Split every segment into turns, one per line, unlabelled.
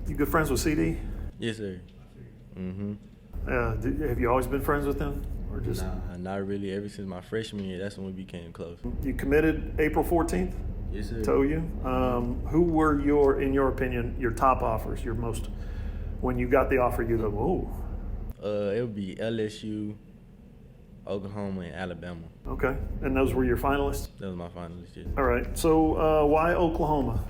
You good friends with CD?
Yes, sir. Mm-hmm.
Have you always been friends with him? Or just
Nah, not really. Ever since my freshman year, that's when we became close.
You committed April 14th?
Yes, sir.
To you. Who were in your opinion, your top offers? Your most, when you got the offer, you go, whoa.
It would be LSU, Oklahoma, and Alabama.
Okay, and those were your finalists?
That was my finalists. Yes.
All right. So why Oklahoma?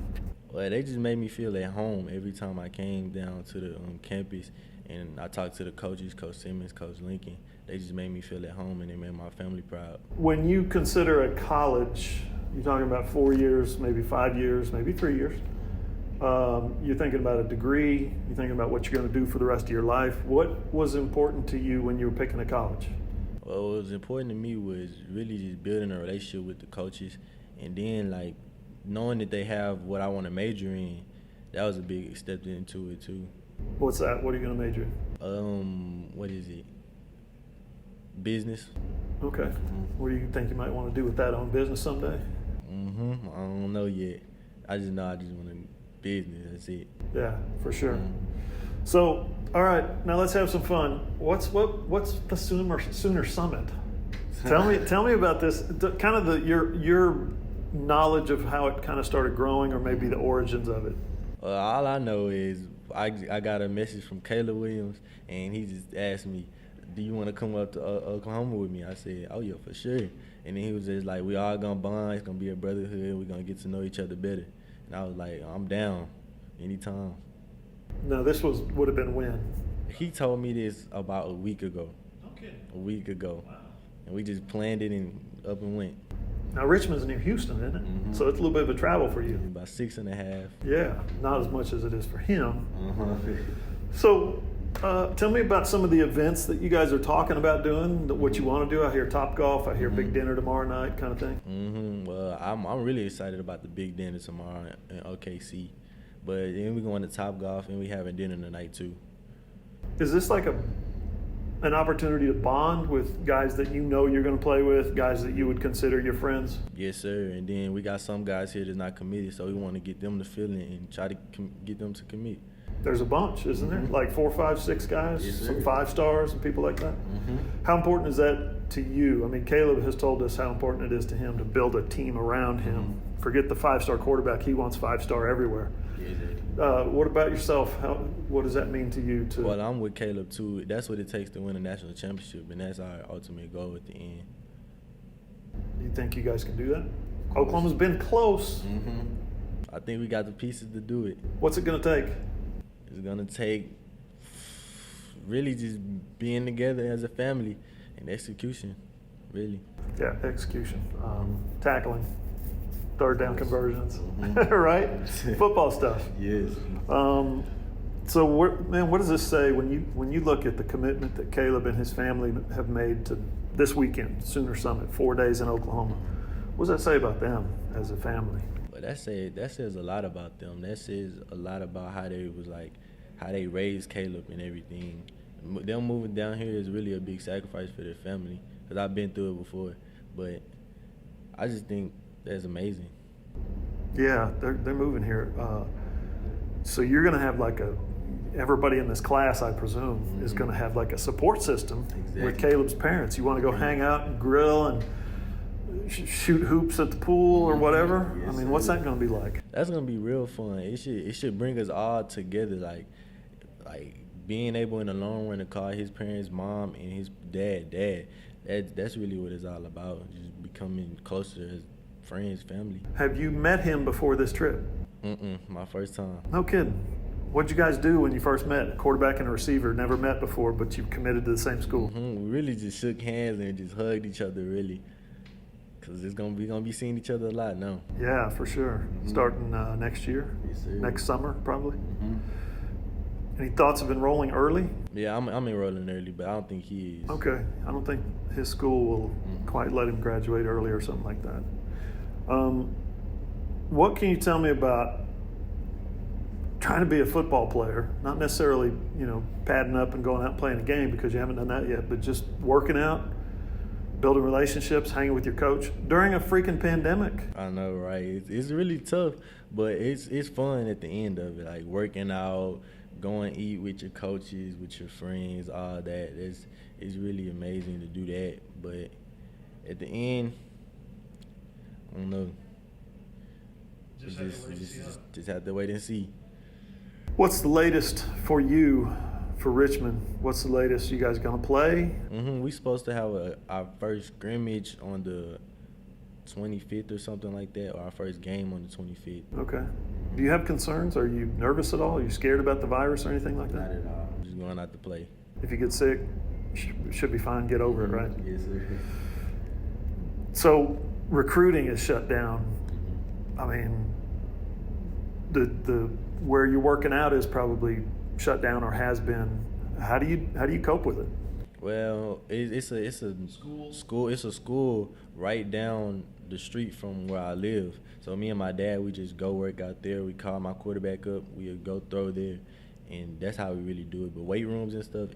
Well, they just made me feel at home every time I came down to the campus, and I talked to the coaches, Coach Simmons, Coach Lincoln. They just made me feel at home, and they made my family proud.
When you consider a college, you're talking about 4 years, maybe 5 years, maybe 3 years. You're thinking about a degree. You're thinking about what you're going to do for the rest of your life. What was important to you when you were picking a college?
Well, what was important to me was really just building a relationship with the coaches, and then like knowing that they have what I want to major in. That was a big step into it too.
What's that? What are you going to major
in? What is it? Business.
Okay.
Mm-hmm.
What do you think you might want to do with that, own business someday?
I don't know yet. I just know I just want to business. That's it.
Yeah, for sure. So, all right, now let's have some fun. What's the Sooner Summit? Tell me about this. Kind of your knowledge of how it kind of started growing, or maybe the origins of it.
All I know is I got a message from Caleb Williams, and he just asked me, "Do you want to come up to Oklahoma with me?" I said, "Oh yeah, for sure." And then he was just like, "We all gonna bond. It's gonna be a brotherhood. We're gonna get to know each other better." And I was like, "I'm down, anytime."
No, this would have been when?
He told me this about a week ago.
Okay.
A week ago.
Wow.
And we just planned it and up and went.
Now Richmond's near Houston, isn't it?
Mm-hmm.
So it's a little bit of a travel for you.
About 6.5.
Yeah, not as much as it is for him.
Uh-huh.
So tell me about some of the events that you guys are talking about doing, what you want to do. I hear Topgolf, I hear big dinner tomorrow night kind of thing.
Well, I'm really excited about the big dinner tomorrow in OKC. But then we're going to Topgolf, and we having dinner tonight too.
Is this like an opportunity to bond with guys that you know you're going to play with, guys that you would consider your friends?
Yes, sir. And then we got some guys here that's not committed, so we want to get them to fill in and try to get them to commit.
There's a bunch, isn't there? Like 4, 5, 6 guys,
Yes,
some
sir.
5 stars and people like that. How important is that to you? I mean, Caleb has told us how important it is to him to build a team around him. Forget the 5-star quarterback; he wants 5-star everywhere. What about yourself? What does that mean to you?
Well, I'm with Caleb too. That's what it takes to win a national championship, and that's our ultimate goal at the end.
You think you guys can do that? Oklahoma's been close.
I think we got the pieces to do it.
What's it going to take?
It's gonna take really just being together as a family and execution, really.
Yeah, execution, tackling, third down conversions, right? Football stuff.
Yes.
So, what does this say when you look at the commitment that Caleb and his family have made to this weekend, Sooner Summit, 4 days in Oklahoma? What does that say about them as a family?
But that says a lot about them. That says a lot about how they raised Caleb and everything. Them moving down here is really a big sacrifice for their family, because I've been through it before. But I just think that's amazing.
Yeah, they're moving here. So you're going to have everybody in this class, I presume, is going to have like a support system with Caleb's parents. You want to go hang out and grill and shoot hoops at the pool or whatever?
Yes,
I mean, what's that going to be like?
That's going to be real fun. It should bring us all together, like being able in the long run to call his parents mom and his dad. That's really what it's all about, just becoming closer as friends, family.
Have you met him before this trip?
My first time.
No kidding. What'd you guys do when you first met? A quarterback and a receiver, never met before, but you committed to the same school.
We really just shook hands and just hugged each other, really, because we're gonna be seeing each other a lot now.
Yeah, for sure. Starting next year,
Yes, sir.
next summer, probably. Any thoughts of enrolling early?
Yeah, I'm enrolling early, but I don't think he is.
Okay. I don't think his school will quite let him graduate early or something like that. What can you tell me about trying to be a football player? Not necessarily, padding up and going out and playing a game, because you haven't done that yet, but just working out, building relationships, hanging with your coach during a freaking pandemic.
I know, right? It's really tough, but it's fun at the end of it. Like working out, going eat with your coaches, with your friends, all that. It's really amazing to do that. But at the end, I don't know. Just have to wait and see.
What's the latest for you for Richmond? What's the latest? You guys gonna play?
We supposed to have our first scrimmage on the 25th or something like that, or our first game on the 25th.
Okay. Do you have concerns? Are you nervous at all? Are you scared about the virus or anything like that?
Not at all. Just going out to play.
If you get sick, should be fine. Get over it, right?
Yes, sir.
So recruiting is shut down. I mean, the where you're working out is probably shut down or has been. How do you cope with it?
Well, it's a school. It's a school right down the street from where I live. So me and my dad, we just go work out there. We call my quarterback up. We'll go throw there, and that's how we really do it. But weight rooms and stuff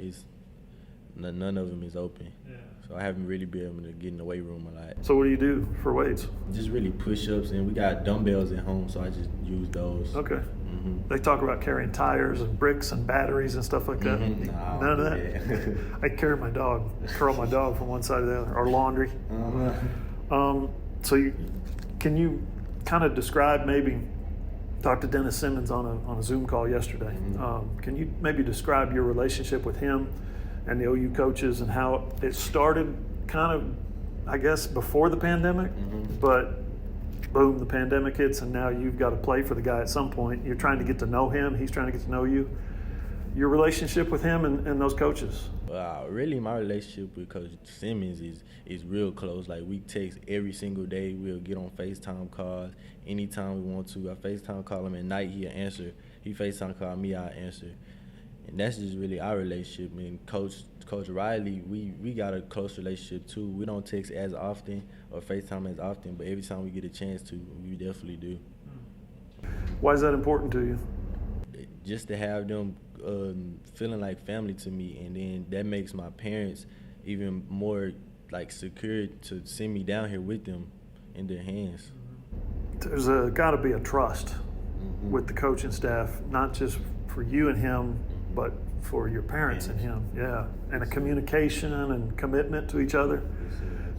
none of them is open. Yeah. So I haven't really been able to get in the weight room a lot.
So what do you do for weights?
Just really push-ups, and we got dumbbells at home, so I just use those.
Okay. They talk about carrying tires and bricks and batteries and stuff like that.
No,
none of that. I carry my dog, curl my dog from one side to the other, or laundry. So can you kind of describe, maybe talked to Dennis Simmons on a Zoom call yesterday. Can you maybe describe your relationship with him and the OU coaches and how it started kind of, I guess, before the pandemic, but boom, the pandemic hits and now you've got to play for the guy at some point. You're trying to get to know him. He's trying to get to know you. Your relationship with him and those coaches?
Really, my relationship with Coach Simmons is real close. Like, we text every single day. We'll get on FaceTime calls anytime we want to. I FaceTime call him at night, he'll answer. He FaceTime call me, I'll answer. And that's just really our relationship. And Coach Riley, we got a close relationship too. We don't text as often or FaceTime as often, but every time we get a chance to, we definitely do.
Why is that important to you?
Just to have them feeling like family to me, and then that makes my parents even more like secure to send me down here with them in their hands.
There's got to be a trust with the coaching staff, not just for you and him, but for your parents and him. Yeah, and a communication and commitment to each other.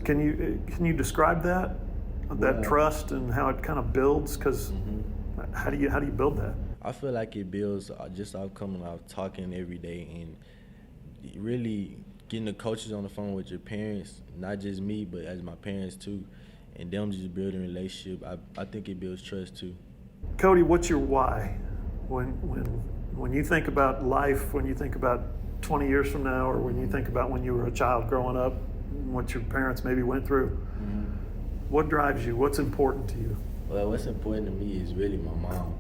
Can you describe that trust and how it kind of builds? Because how do you build that?
I feel like it builds just off coming out talking every day and really getting the coaches on the phone with your parents, not just me, but as my parents too, and them just building a relationship. I think it builds trust too.
Cody, what's your why? When you think about life, when you think about 20 years from now, or when you think about when you were a child growing up, what your parents maybe went through, what drives you? What's important to you?
Well, what's important to me is really my mom.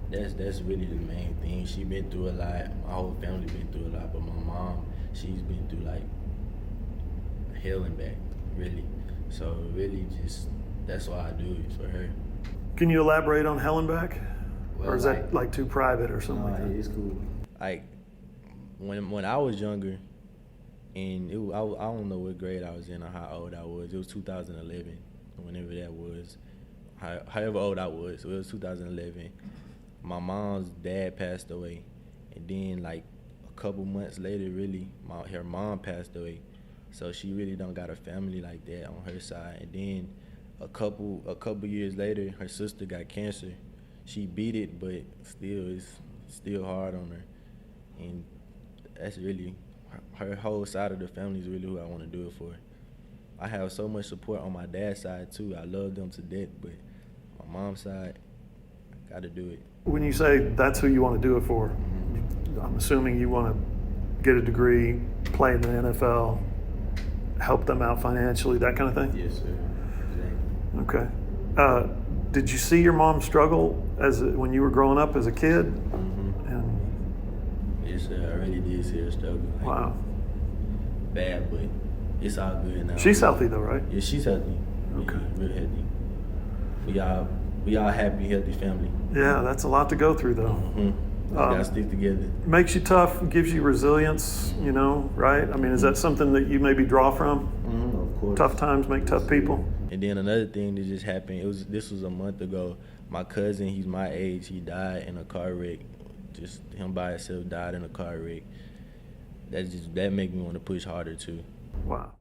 That's really the main thing. She been through a lot. My whole family been through a lot, but my mom, she's been through like hell and back, really. So really, just that's why I do it for her.
Can you elaborate on hell and back, or is
like,
that like too private or something like that?
It's cool. Like when I was younger, and I don't know what grade I was in or how old I was. It was 2011, whenever that was. However old I was, so it was 2011. My mom's dad passed away, and then like a couple months later, really, her mom passed away. So she really don't got a family like that on her side. And then a couple years later, her sister got cancer. She beat it, but it's still hard on her. And that's really her whole side of the family is really who I want to do it for. I have so much support on my dad's side too. I love them to death, but my mom's side, I got to do it.
When you say that's who you want to do it for, I'm assuming you want to get a degree, play in the NFL, help them out financially, that kind of thing?
Yes, sir. Exactly.
Okay. Did you see your mom struggle when you were growing up as a kid? And
yes, sir. I really did see her struggle. Like,
wow.
Bad, but it's all good now.
She's healthy though, right?
Yeah, she's healthy.
Okay.
Yeah, real healthy. We all happy, healthy family.
Yeah, that's a lot to go through though.
We gotta stick together.
Makes you tough, gives you resilience, right? I mean, is that something that you maybe draw from?
Of
course.
Tough times make tough people.
And then another thing that just happened, this was a month ago. My cousin, he's my age, he died in a car wreck. Just him by himself died in a car wreck. That made me want to push harder too.
Wow.